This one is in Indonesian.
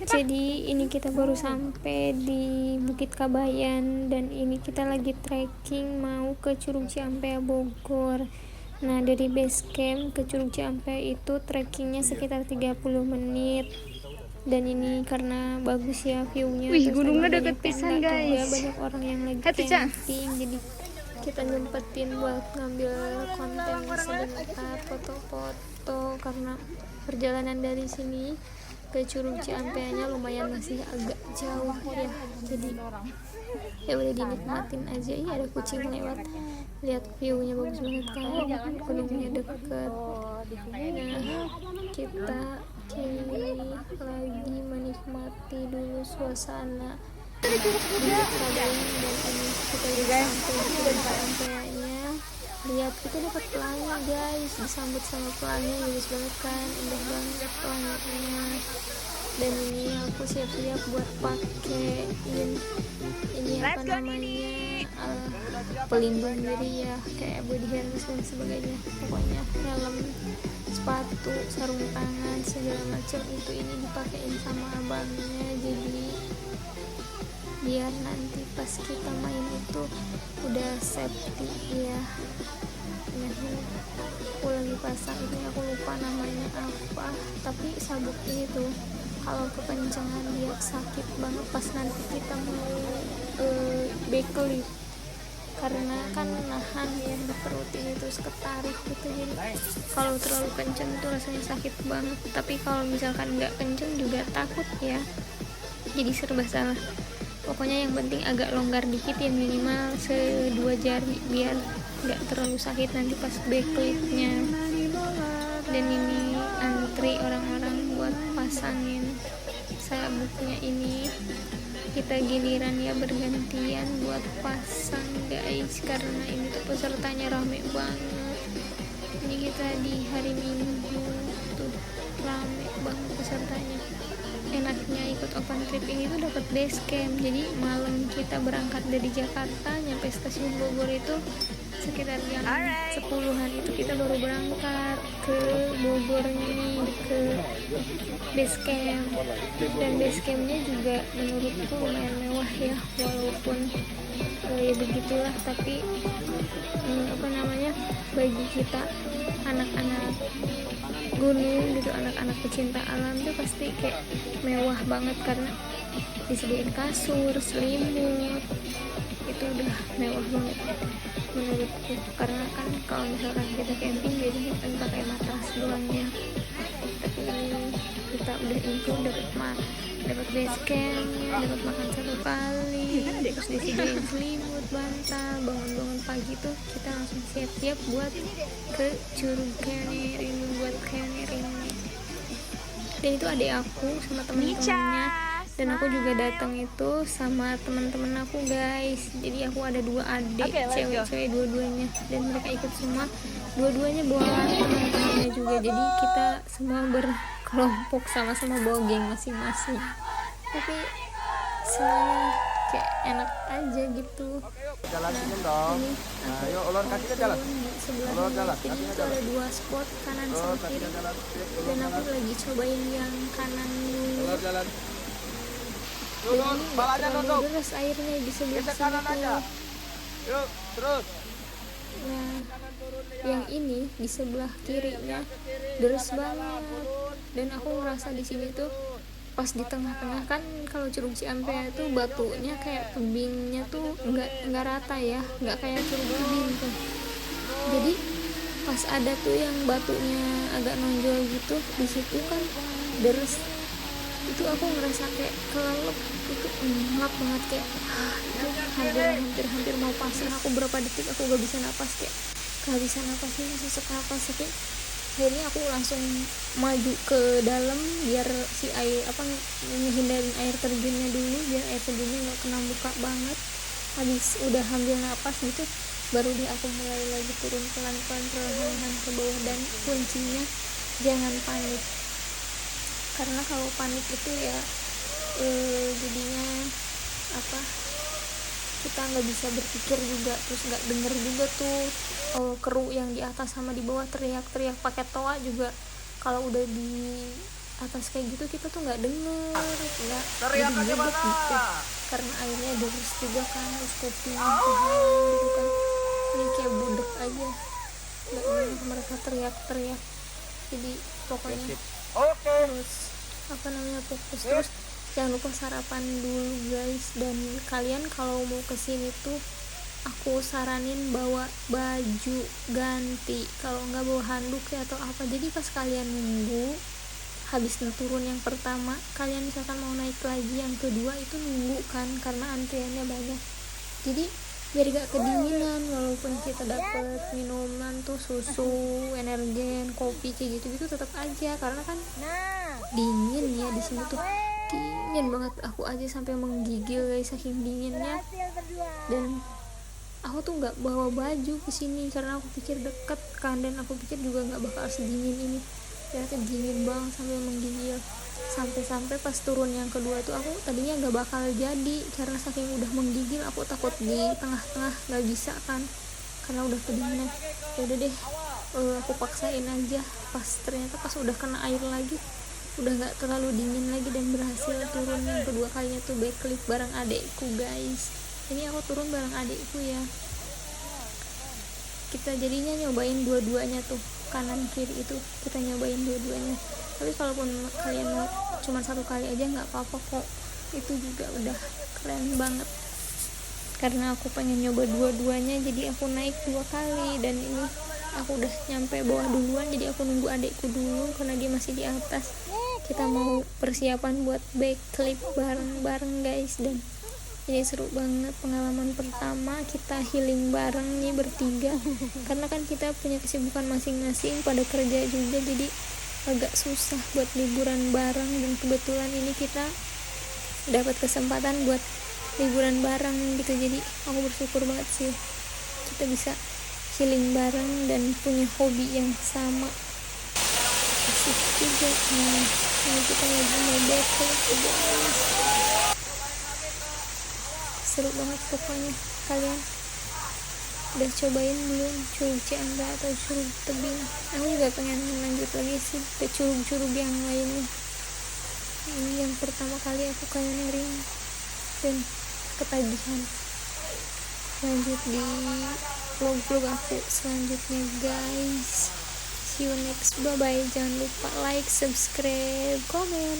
Jadi ini kita baru sampai di Bukit Kabayan dan ini kita lagi trekking mau ke Curug Ciampea Bogor. Nah dari base camp ke Curug Ciampea itu trekkingnya sekitar 30 menit. Dan ini karena bagus ya viewnya. Wih, terus gunungnya lagi deket banyak pisan tenda juga, guys. banyak orang yang lagi Hati, Ca. camping. Jadi kita nyempetin buat ngambil konten sebentar, foto-foto karena perjalanan dari sini ke Curug Ciampeanya lumayan masih agak jauh ya. Jadi ya udah dinikmatin aja. Iya ada kucing lewat, lihat viewnya bagus banget kan, gunungnya deket. Nah kita kini lagi menikmati dulu suasana di Kabayan dan ini kita udah sampai di Curug Ciampeanya. Lihat kita dapat pelangi guys, disambut sama pelangi, bagus banget kan, indah banget pelanginya. Dan ini aku siap-siap buat pakai ini apa namanya pelindung diri ya, kayak body harness dan sebagainya, pokoknya helm, sepatu, sarung tangan segala macam itu ini dipakein sama abangnya. Jadi biar nanti pas kita main itu udah safety ya. Aku lagi pasang ini, aku lupa namanya apa, tapi sabuk ini tuh kalau kekencangan dia sakit banget pas nanti kita mau backlift, karena kan nahan ya di perut ini terus ketarik gitu. Jadi kalau terlalu kenceng tuh rasanya sakit banget, tapi kalau misalkan nggak kenceng juga takut ya, jadi serba salah. Pokoknya yang penting agak longgar dikit ya, minimal 2 jari biar nggak terlalu sakit nanti pas backliftnya. Dan ini antri orang-orang buat pasangin sabuknya ini, kita giliran ya bergantian buat pasang guys, karena ini tuh pesertanya rame banget. Ini kita di hari Minggu tuh rame banget pesertanya. Enaknya ikut open trip ini tuh dapat base camp, jadi malam kita berangkat dari Jakarta nyampe stasiun Bogor itu sekitar jam 10-an itu kita baru berangkat ke Bogor nih, ke base camp. Dan base campnya juga menurutku lumayan mewah ya, walaupun ya begitulah, tapi apa namanya, bagi kita anak-anak gunung gitu, anak-anak pecinta alam tuh pasti kayak mewah banget karena disediain kasur, selimut, itu udah mewah banget menurutku. Karena kan kalau misalkan kita camping biasanya kan pakai matras doang ya, tapi ini kita udah include, dapat base camp, dapat makan 1 kali, terus disediain selimut, bantal. Bangun-bangun pagi tuh kita langsung siap-siap buat ke Curug Ciampea ini, buat canyoning ini. Dan itu adik aku sama temen-temennya, dan aku juga datang itu sama teman-teman aku guys. Jadi aku ada 2 adik cewek-cewek dua-duanya, dan mereka ikut semua, dua-duanya bawa teman-temannya juga. Jadi kita semua berkelompok sama-sama bawa geng masing-masing, tapi semuanya kayak enak aja gitu. Jalan Nah senyum dong. ini Nah, aku yuk ulur kakinya jalan. di sebelah Ulur ini, jalan, jadi kakinya itu jalan. ada 2 spot kanan Ulur sama kiri, kakinya jalan. Sip, ulur dan aku jalan. lagi cobain yang kanan dulu. Ulur jalan. Dan Ulur, ini balanya terlalu nunduk. deras airnya di sebelah Geser sini kanan aja. tuh. Yuk, terus. Nah yang ini di sebelah kirinya deras banget, dan aku ngerasa di sini tuh pas di tengah-tengah kan, kalau Curug Ciampea tuh batunya kayak tebingnya tuh nggak rata ya, nggak kayak Curug Tebing tuh. Jadi pas ada tuh yang batunya agak nonjol gitu, di situ kan deres, itu aku ngerasa kayak kelelep, itu ngap banget, kayak hampir mau pasrah. Aku berapa detik aku gak bisa napas, kayak kehabisan napasnya, sesak napas. Tapi akhirnya aku langsung maju ke dalam biar si air menghindarin air terjunnya dulu, biar air terjunnya nggak kena muka banget. Habis udah ambil napas gitu, baru deh aku mulai lagi turun pelan-pelan perlahan ke bawah. Dan kuncinya jangan panik, karena kalau panik itu ya jadinya kita nggak bisa berpikir juga, terus nggak denger juga tuh kru yang di atas sama di bawah teriak-teriak pakai toa juga. Kalau udah di atas kayak gitu kita tuh nggak denger, nggak Teriak aja budek mana? gitu karena airnya deras juga kan, terus kopi gitu kan, ini kayak budek aja, nggak denger mereka teriak-teriak. Jadi pokoknya Oke. terus apa namanya, fokus terus, jangan lupa sarapan dulu guys. Dan kalian kalau mau kesini tuh aku saranin bawa baju ganti, kalau nggak bawa handuk ya atau apa. Jadi pas kalian nunggu habis turun yang pertama, kalian misalkan mau naik lagi yang kedua itu nunggu kan, karena antriannya banyak. Jadi biar gak kedinginan, walaupun kita dapet minuman tuh susu, energen, kopi kayak gitu tetap aja, karena kan dingin ya di sini tuh, dingin banget. Aku aja sampai menggigil guys saking dinginnya. Dan aku tuh nggak bawa baju ke sini karena aku pikir deket kan, dan aku pikir juga nggak bakal sedingin ini. Ternyata dingin banget sampai menggigil. Sampai pas turun yang kedua tuh aku tadinya nggak bakal jadi karena saking udah menggigil. Aku takut di tengah-tengah nggak bisa kan karena udah kedinginan. Ya udah deh, aku paksain aja. Ternyata pas udah kena air lagi udah nggak terlalu dingin lagi, dan berhasil turun yang kedua kalinya tuh backflip bareng adekku guys. Ini aku turun bareng adekku ya, kita jadinya nyobain dua-duanya tuh, kanan kiri itu kita nyobain dua-duanya. Tapi kalaupun kalian mau cuma satu kali aja nggak apa-apa kok, itu juga udah keren banget. Karena aku pengen nyoba dua-duanya jadi aku naik 2 kali, dan ini aku udah nyampe bawah duluan, jadi aku nunggu adekku dulu karena dia masih di atas. Kita mau persiapan buat backflip bareng-bareng guys, dan ini seru banget, pengalaman pertama kita healing bareng nih bertiga. Karena kan kita punya kesibukan masing-masing, pada kerja juga, jadi agak susah buat liburan bareng. Dan kebetulan ini kita dapat kesempatan buat liburan bareng gitu, jadi aku bersyukur banget sih kita bisa healing bareng dan punya hobi yang sama, asik juga. Nah ini kita lagi mau backflip guys, seru banget pokoknya. Kalian udah cobain belum curug Cianda atau curug tebing? Aku juga pengen lanjut lagi sih ke curug-curug yang lainnya. Ini yang pertama kali aku kayak nering dan ketagihan. Lanjut di vlog-vlog aku selanjutnya guys. See you next, bye bye. Jangan lupa like, subscribe, komen.